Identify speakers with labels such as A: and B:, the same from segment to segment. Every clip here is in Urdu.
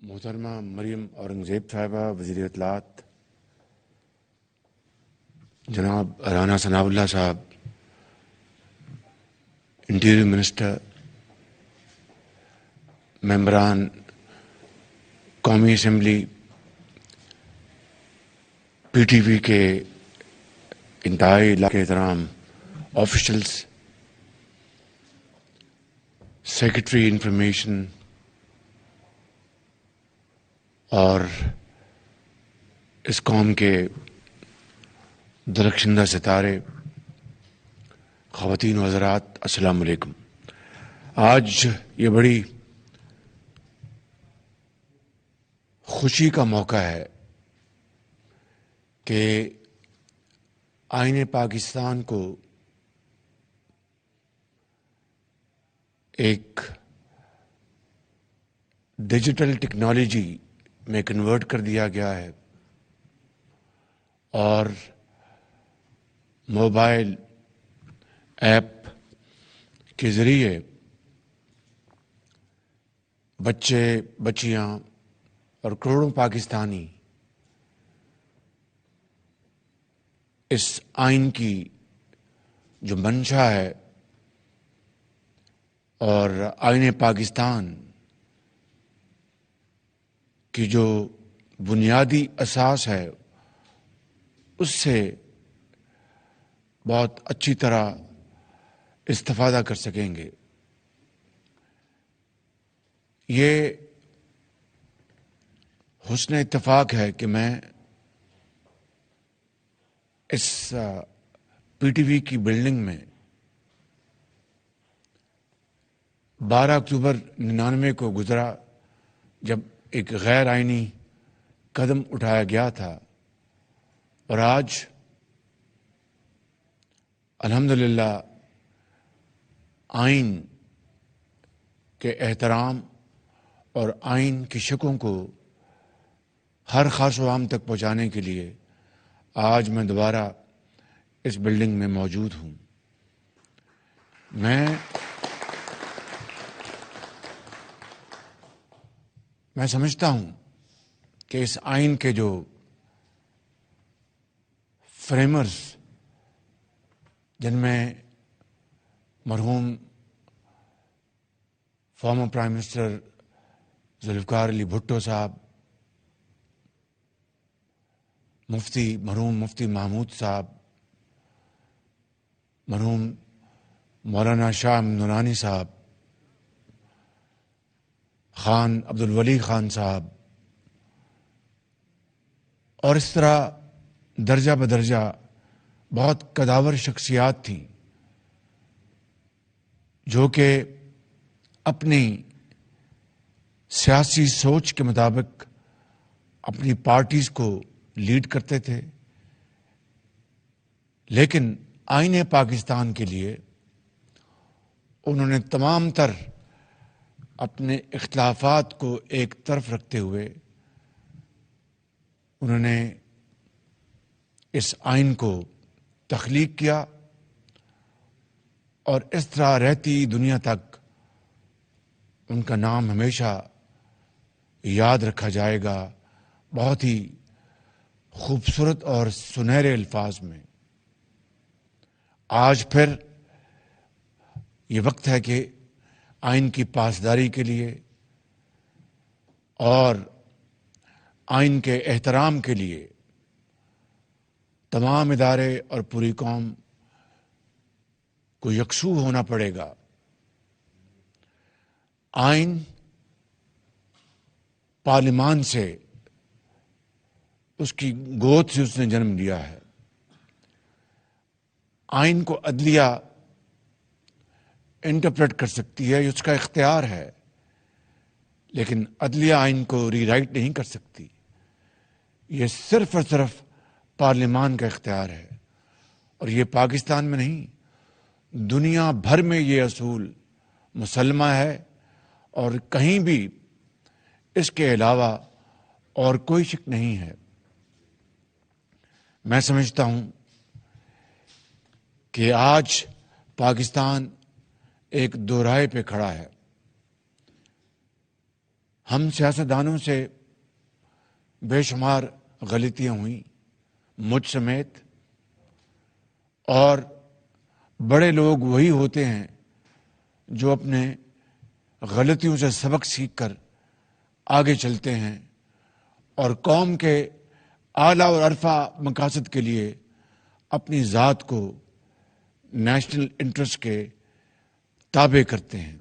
A: محترمہ مریم اورنگزیب صاحبہ وزیر اطلاعات جناب رانا ثناء اللہ صاحب، انٹیریئر منسٹر، ممبران قومی اسمبلی، پی ٹی وی کے انتہائی علاقے احترام آفیشلز، سیکرٹری انفارمیشن اور اس قوم کے درخشندہ ستارے، خواتین و حضرات، السلام علیکم۔ آج یہ بڑی خوشی کا موقع ہے کہ آئین پاکستان کو ایک ڈیجیٹل ٹیکنالوجی میں کنورٹ کر دیا گیا ہے اور موبائل ایپ کے ذریعے بچے، بچیاں اور کروڑوں پاکستانی اس آئین کی جو منشا ہے اور آئین پاکستان کی جو بنیادی اساس ہے اس سے بہت اچھی طرح استفادہ کر سکیں گے۔ یہ حسن اتفاق ہے کہ میں اس پی ٹی وی کی بلڈنگ میں 12 اکتوبر 99 کو گزرا، جب ایک غیر آئینی قدم اٹھایا گیا تھا، اور آج الحمدللہ آئین کے احترام اور آئین کی شکوں کو ہر خاص و عام تک پہنچانے کے لیے آج میں دوبارہ اس بلڈنگ میں موجود ہوں۔ میں سمجھتا ہوں کہ اس آئین کے جو فریمرز، جن میں مرحوم former prime minister Zulfiqar Ali Bhutto صاحب، مرحوم مفتی محمود صاحب، مرحوم مولانا شاہ نورانی صاحب، خان عبدالولی خان صاحب، اور اس طرح درجہ بدرجہ بہت قداور شخصیات تھیں جو کہ اپنی سیاسی سوچ کے مطابق اپنی پارٹیز کو لیڈ کرتے تھے، لیکن آئین پاکستان کے لیے انہوں نے تمام تر اپنے اختلافات کو ایک طرف رکھتے ہوئے انہوں نے اس آئین کو تخلیق کیا، اور اس طرح رہتی دنیا تک ان کا نام ہمیشہ یاد رکھا جائے گا، بہت ہی خوبصورت اور سنہرے الفاظ میں۔ آج پھر یہ وقت ہے کہ آئین کی پاسداری کے لیے اور آئین کے احترام کے لیے تمام ادارے اور پوری قوم کو یکسو ہونا پڑے گا۔ آئین پارلیمان سے، اس کی گود سے اس نے جنم لیا ہے۔ آئین کو عدلیہ انٹرپریٹ کر سکتی ہے، یہ اس کا اختیار ہے، لیکن عدلیہ آئین کو ری رائٹ نہیں کر سکتی۔ یہ صرف اور صرف پارلیمان کا اختیار ہے، اور یہ پاکستان میں نہیں، دنیا بھر میں یہ اصول مسلمہ ہے، اور کہیں بھی اس کے علاوہ اور کوئی شک نہیں ہے۔ میں سمجھتا ہوں کہ آج پاکستان ایک دوراہے پہ کھڑا ہے۔ ہم سیاستدانوں سے بے شمار غلطیاں ہوئیں، مجھ سمیت، اور بڑے لوگ وہی ہوتے ہیں جو اپنے غلطیوں سے سبق سیکھ کر آگے چلتے ہیں اور قوم کے اعلیٰ اور عرفہ مقاصد کے لیے اپنی ذات کو نیشنل انٹرسٹ کے تابع کرتے ہیں۔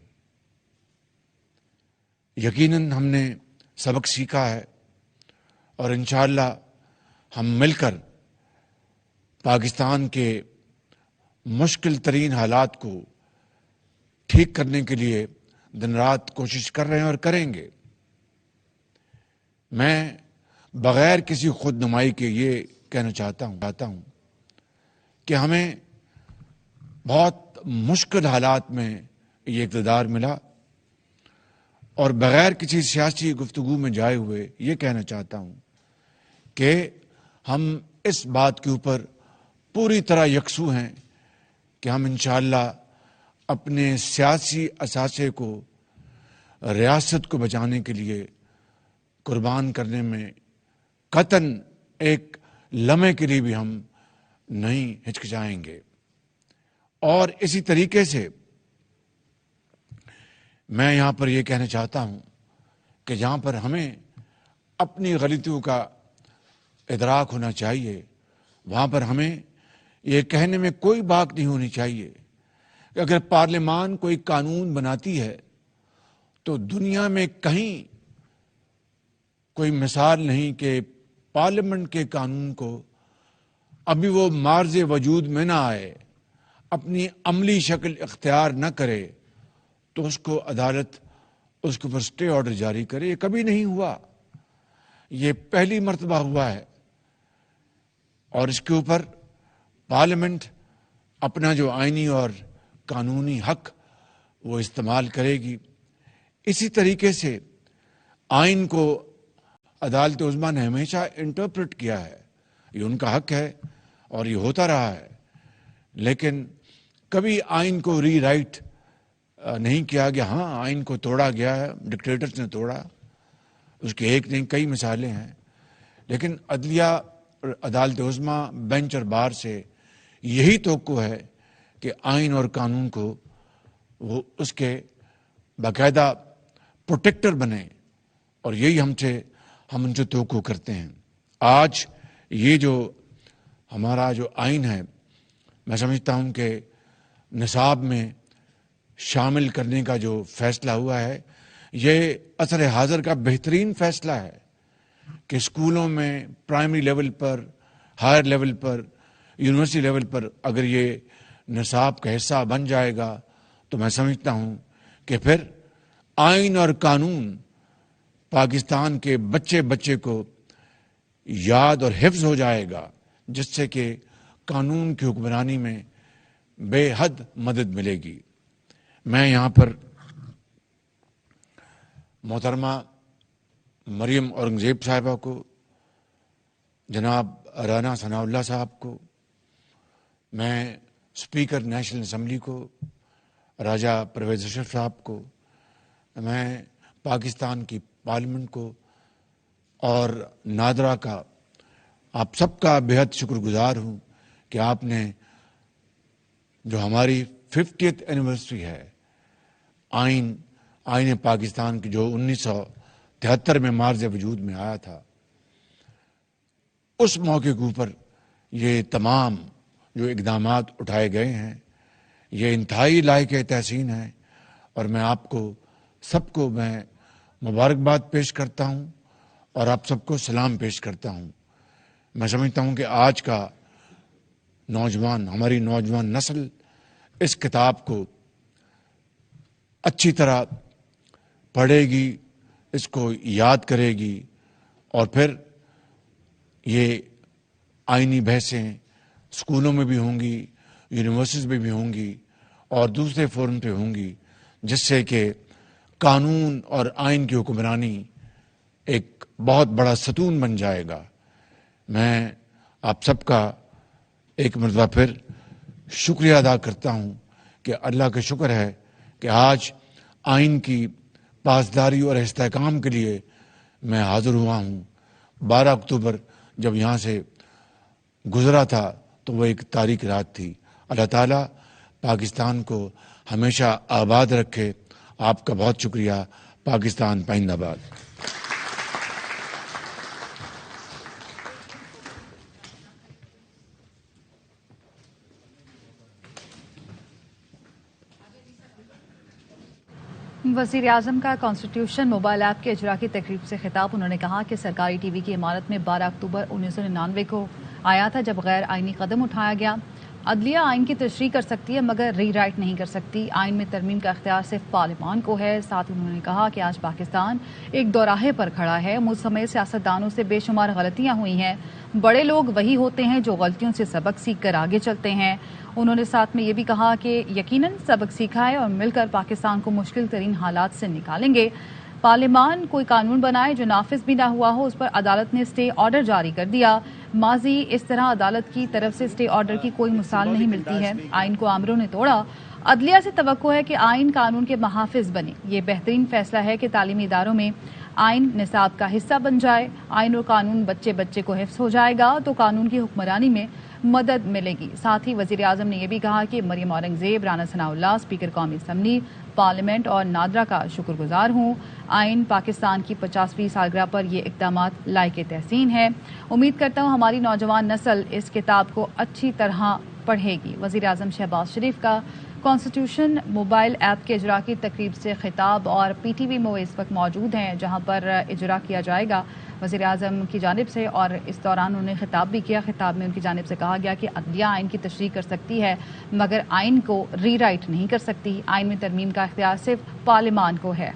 A: یقیناً ہم نے سبق سیکھا ہے اور انشاءاللہ ہم مل کر پاکستان کے مشکل ترین حالات کو ٹھیک کرنے کے لیے دن رات کوشش کر رہے ہیں اور کریں گے۔ میں بغیر کسی خود نمائی کے یہ کہنا چاہتا ہوں کہ ہمیں بہت مشکل حالات میں یہ اقتدار ملا، اور بغیر کسی سیاسی گفتگو میں جائے ہوئے یہ کہنا چاہتا ہوں کہ ہم اس بات کے اوپر پوری طرح یکسو ہیں کہ ہم انشاءاللہ اپنے سیاسی اثاثے کو، ریاست کو بچانے کے لیے قربان کرنے میں قطعاً ایک لمحے کے لیے بھی ہم نہیں ہچکچائیں گے۔ اور اسی طریقے سے میں یہاں پر یہ کہنا چاہتا ہوں کہ جہاں پر ہمیں اپنی غلطیوں کا ادراک ہونا چاہیے، وہاں پر ہمیں یہ کہنے میں کوئی باک نہیں ہونی چاہیے کہ اگر پارلیمان کوئی قانون بناتی ہے تو دنیا میں کہیں کوئی مثال نہیں کہ پارلیمنٹ کے قانون کو ابھی وہ معرض وجود میں نہ آئے، اپنی عملی شکل اختیار نہ کرے تو اس کو عدالت اس کے اوپر اسٹے آرڈر جاری کرے۔ یہ کبھی نہیں ہوا، یہ پہلی مرتبہ ہوا ہے، اور اس کے اوپر پارلیمنٹ اپنا جو آئینی اور قانونی حق وہ استعمال کرے گی۔ اسی طریقے سے آئین کو عدالت عظمیٰ نے ہمیشہ انٹرپریٹ کیا ہے، یہ ان کا حق ہے اور یہ ہوتا رہا ہے، لیکن کبھی آئین کو ری رائٹ نہیں کیا گیا۔ ہاں، آئین کو توڑا گیا ہے، ڈکٹیٹرز نے توڑا، اس کی ایک نہیں کئی مثالیں ہیں، لیکن عدلیہ عدالت عظمیٰ بینچ اور بار سے یہی توقع ہے کہ آئین اور قانون کو وہ اس کے باقاعدہ پروٹیکٹر بنے، اور یہی ہم ان سے توقع کرتے ہیں۔ آج یہ جو ہمارا جو آئین ہے، میں سمجھتا ہوں کہ نصاب میں شامل کرنے کا جو فیصلہ ہوا ہے، یہ عصر حاضر کا بہترین فیصلہ ہے کہ اسکولوں میں پرائمری لیول پر، ہائر لیول پر، یونیورسٹی لیول پر اگر یہ نصاب کا حصہ بن جائے گا تو میں سمجھتا ہوں کہ پھر آئین اور قانون پاکستان کے بچے کو یاد اور حفظ ہو جائے گا، جس سے کہ قانون کی حکمرانی میں بے حد مدد ملے گی۔ میں یہاں پر محترمہ مریم اورنگزیب صاحبہ کو، جناب رانا ثناء اللہ صاحب کو، میں اسپیکر نیشنل اسمبلی کو راجہ پرویز اشرف صاحب کو، میں پاکستان کی پارلیمنٹ کو اور نادرا کا، آپ سب کا بے حد شکر گزار ہوں کہ آپ نے جو ہماری 50th اینیورسری ہے آئین پاکستان کی جو 1973 میں معرض وجود میں آیا تھا، اس موقع کے اوپر یہ تمام جو اقدامات اٹھائے گئے ہیں یہ انتہائی لائق تحسین ہے، اور میں آپ کو سب کو میں مبارکباد پیش کرتا ہوں اور آپ سب کو سلام پیش کرتا ہوں۔ میں سمجھتا ہوں کہ آج کا نوجوان، ہماری نوجوان نسل اس کتاب کو اچھی طرح پڑھے گی، اس کو یاد کرے گی، اور پھر یہ آئینی بحثیں اسکولوں میں بھی ہوں گی، یونیورسٹیز میں بھی ہوں گی اور دوسرے فورم پہ ہوں گی، جس سے کہ قانون اور آئین کی حکمرانی ایک بہت بڑا ستون بن جائے گا۔ میں آپ سب کا ایک مرتبہ پھر شکریہ ادا کرتا ہوں کہ اللہ کا شکر ہے کہ آج آئین کی پاسداری اور استحکام کے لیے میں حاضر ہوا ہوں۔ 12 اکتوبر جب یہاں سے گزرا تھا تو وہ ایک تاریک رات تھی۔ اللہ تعالیٰ پاکستان کو ہمیشہ آباد رکھے۔ آپ کا بہت شکریہ۔ پاکستان پائندہ باد۔
B: وزیر اعظم کا کانسٹیٹیوشن موبائل ایپ کے اجرا کی تقریب سے خطاب۔ انہوں نے کہا کہ سرکاری ٹی وی کی عمارت میں 12 اکتوبر 1999 کو آیا تھا جب غیر آئینی قدم اٹھایا گیا۔ عدلیہ آئین کی تشریح کر سکتی ہے مگر ری رائٹ نہیں کر سکتی۔ آئین میں ترمیم کا اختیار صرف پارلیمان کو ہے۔ ساتھ انہوں نے کہا کہ آج پاکستان ایک دوراہے پر کھڑا ہے۔ مجھ سمیت سیاستدانوں سے بے شمار غلطیاں ہوئی ہیں۔ بڑے لوگ وہی ہوتے ہیں جو غلطیوں سے سبق سیکھ کر آگے چلتے ہیں۔ انہوں نے ساتھ میں یہ بھی کہا کہ یقیناً سبق سیکھا ہے اور مل کر پاکستان کو مشکل ترین حالات سے نکالیں گے۔ پارلیمان کوئی قانون بنائے جو نافذ بھی نہ ہوا ہو، اس پر عدالت نے اسٹے آرڈر جاری کر دیا۔ ماضی اس طرح عدالت کی طرف سے اسٹے آرڈر کی کوئی مثال نہیں ملتی ہے۔ آئین کو آمروں نے توڑا۔ عدلیہ سے توقع ہے کہ آئین قانون کے محافظ بنے۔ یہ بہترین فیصلہ ہے کہ تعلیمی اداروں میں آئین نصاب کا حصہ بن جائے۔ آئین اور قانون بچے بچے کو حفظ ہو جائے گا تو قانون کی حکمرانی میں مدد ملے گی۔ ساتھ ہی وزیر اعظم نے یہ بھی کہا کہ مریم اورنگزیب، رانا ثناء اللہ، اسپیکر قومی اسمبلی، پارلیمنٹ اور نادرا کا شکر گزار ہوں۔ آئین پاکستان کی 50ویں سالگرہ پر یہ اقدامات لائق تحسین ہے۔ امید کرتا ہوں ہماری نوجوان نسل اس کتاب کو اچھی طرح پڑھے گی۔ وزیر اعظم شہباز شریف کا کانسٹیٹیوشن موبائل ایپ کے اجرا کی تقریب سے خطاب، اور پی ٹی وی مووی اس وقت موجود ہیں جہاں پر اجرا کیا جائے گا وزیر اعظم کی جانب سے، اور اس دوران انہوں نے خطاب بھی کیا۔ خطاب میں ان کی جانب سے کہا گیا کہ عدلیہ آئین کی تشریح کر سکتی ہے مگر آئین کو ری رائٹ نہیں کر سکتی۔ آئین میں ترمیم کا اختیار صرف پارلیمان کو ہے۔